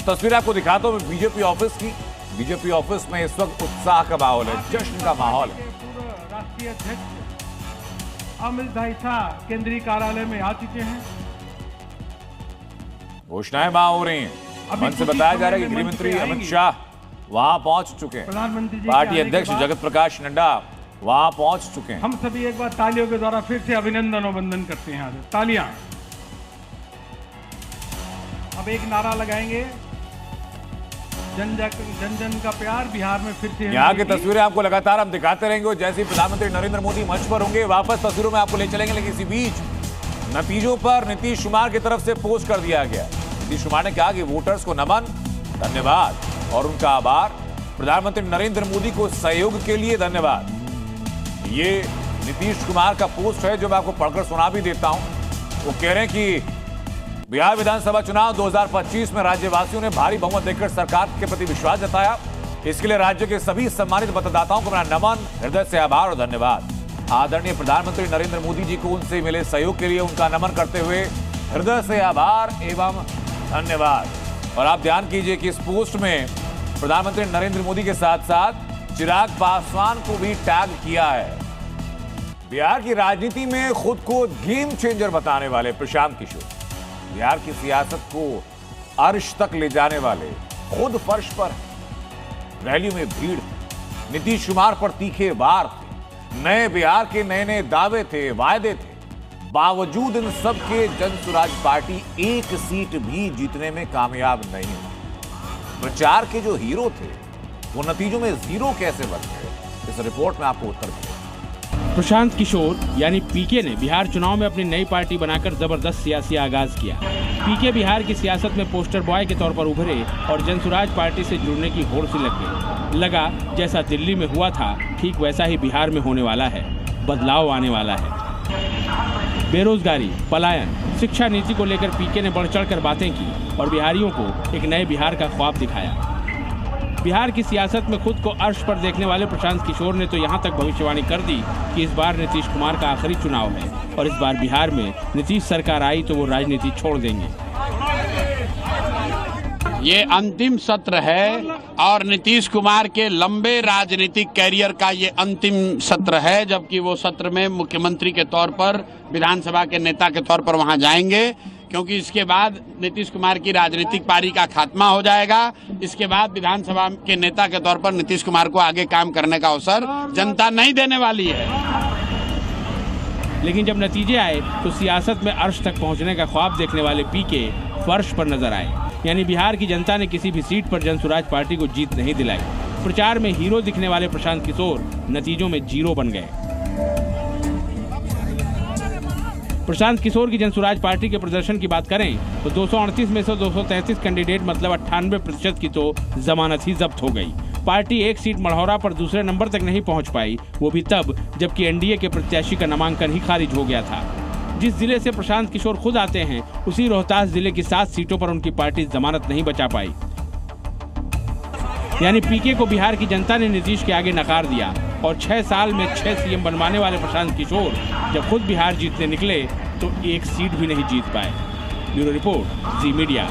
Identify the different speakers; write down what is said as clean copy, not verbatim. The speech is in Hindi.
Speaker 1: तस्वीर आपको दिखाता हूं बीजेपी ऑफिस की। बीजेपी ऑफिस में इस वक्त उत्साह का माहौल है, जश्न का माहौल है।
Speaker 2: राष्ट्रीय अध्यक्ष अमित भाई शाह केंद्रीय कार्यालय में आ चुके हैं।
Speaker 1: घोषणाएं वहां हो रही हैं। मंच से बताया जा रहा है कि गृह मंत्री अमित शाह वहां पहुंच चुके हैं।
Speaker 2: प्रधानमंत्री जी
Speaker 1: पार्टी अध्यक्ष जगत प्रकाश नड्डा वहां पहुंच चुके हैं।
Speaker 2: हम सभी एक बार तालियों के द्वारा फिर से अभिनंदन और वंदन करते हैं। तालियां। अब एक नारा लगाएंगे, जन जन का प्यार बिहार में फिर से।
Speaker 1: यहाँ की तस्वीरें आपको लगातार हम दिखाते रहेंगे और जैसे ही प्रधानमंत्री नरेंद्र मोदी मंच पर होंगे वापस तस्वीरों में आपको ले चलेंगे। लेकिन इसी बीच नतीजों पर नीतीश कुमार की तरफ से पोस्ट कर दिया गया। नीतीश कुमार ने कहा कि वोटर्स को नमन, धन्यवाद और उनका आभार। प्रधानमंत्री नरेंद्र मोदी को सहयोग के लिए धन्यवाद। ये नीतीश कुमार का पोस्ट है जो मैं आपको पढ़कर सुना भी देता हूं। वो कह रहे हैं कि बिहार विधानसभा चुनाव 2025 में राज्यवासियों ने भारी बहुमत देकर सरकार के प्रति विश्वास जताया। इसके लिए राज्य के सभी सम्मानित मतदाताओं को मेरा नमन, हृदय से आभार और धन्यवाद। आदरणीय प्रधानमंत्री नरेंद्र मोदी जी को उनसे मिले सहयोग के लिए उनका नमन करते हुए हृदय से आभार एवं धन्यवाद। और आप ध्यान कीजिए कि इस पोस्ट में प्रधानमंत्री नरेंद्र मोदी के साथ साथ चिराग पासवान को भी टैग किया है। बिहार की राजनीति में खुद को गेम चेंजर बताने वाले प्रशांत किशोर, बिहार की सियासत को अर्श तक ले जाने वाले, खुद फर्श पर रैलियों में भीड़, नीतीश कुमार पर तीखे वार थे, नए बिहार के नए नए दावे थे, वायदे थे। बावजूद इन सब के जन स्वराज पार्टी एक सीट भी जीतने में कामयाब नहीं हुई। प्रचार के जो हीरो थे वो नतीजों में जीरो कैसे बन गए, इस रिपोर्ट में आपको उत्तर मिलेगा।
Speaker 3: प्रशांत किशोर यानी पीके ने बिहार चुनाव में अपनी नई पार्टी बनाकर जबरदस्त सियासी आगाज किया। पीके बिहार की सियासत में पोस्टर बॉय के तौर पर उभरे और जनसुराज पार्टी से जुड़ने की होड़ से लग गए। लगा जैसा दिल्ली में हुआ था ठीक वैसा ही बिहार में होने वाला है, बदलाव आने वाला है। बेरोजगारी, पलायन, शिक्षा नीति को लेकर पीके ने बढ़ चढ़ कर बातें की और बिहारियों को एक नए बिहार का ख्वाब दिखाया। बिहार की सियासत में खुद को अर्श पर देखने वाले प्रशांत किशोर ने तो यहां तक भविष्यवाणी कर दी कि इस बार नीतीश कुमार का आखिरी चुनाव है और इस बार बिहार में नीतीश सरकार आई तो वो राजनीति छोड़ देंगे।
Speaker 4: ये अंतिम सत्र है और नीतीश कुमार के लंबे राजनीतिक कैरियर का ये अंतिम सत्र है, जबकि वो सत्र में मुख्यमंत्री के तौर पर, विधानसभा के नेता के तौर पर वहां जाएंगे, क्योंकि इसके बाद नीतीश कुमार की राजनीतिक पारी का खात्मा हो जाएगा। इसके बाद विधानसभा के नेता के तौर पर नीतीश कुमार को आगे काम करने का अवसर जनता नहीं देने वाली है।
Speaker 3: लेकिन जब नतीजे आए तो सियासत में अर्श तक पहुंचने का ख्वाब देखने वाले पीके फर्श पर नजर आए। यानी बिहार की जनता ने किसी भी सीट पर जनसुराज पार्टी को जीत नहीं दिलाई। प्रचार में हीरो दिखने वाले प्रशांत किशोर नतीजों में जीरो बन गए। प्रशांत किशोर की जनसुराज पार्टी के प्रदर्शन की बात करें तो 238 में से 233 कैंडिडेट मतलब 98% की तो जमानत ही जब्त हो गई। पार्टी एक सीट मढ़ौरा पर दूसरे नंबर तक नहीं पहुंच पाई, वो भी तब जबकि एनडीए के प्रत्याशी का नामांकन ही खारिज हो गया था। जिस जिले से प्रशांत किशोर खुद आते हैं उसी रोहतास जिले की 7 सीटों पर उनकी पार्टी जमानत नहीं बचा पाई। यानी पीके को बिहार की जनता ने नीतीश के आगे नकार दिया और 6 साल में 6 सीएम बनवाने वाले प्रशांत किशोर जब खुद बिहार जीतने निकले तो एक सीट भी नहीं जीत पाए। ब्यूरो रिपोर्ट, जी मीडिया।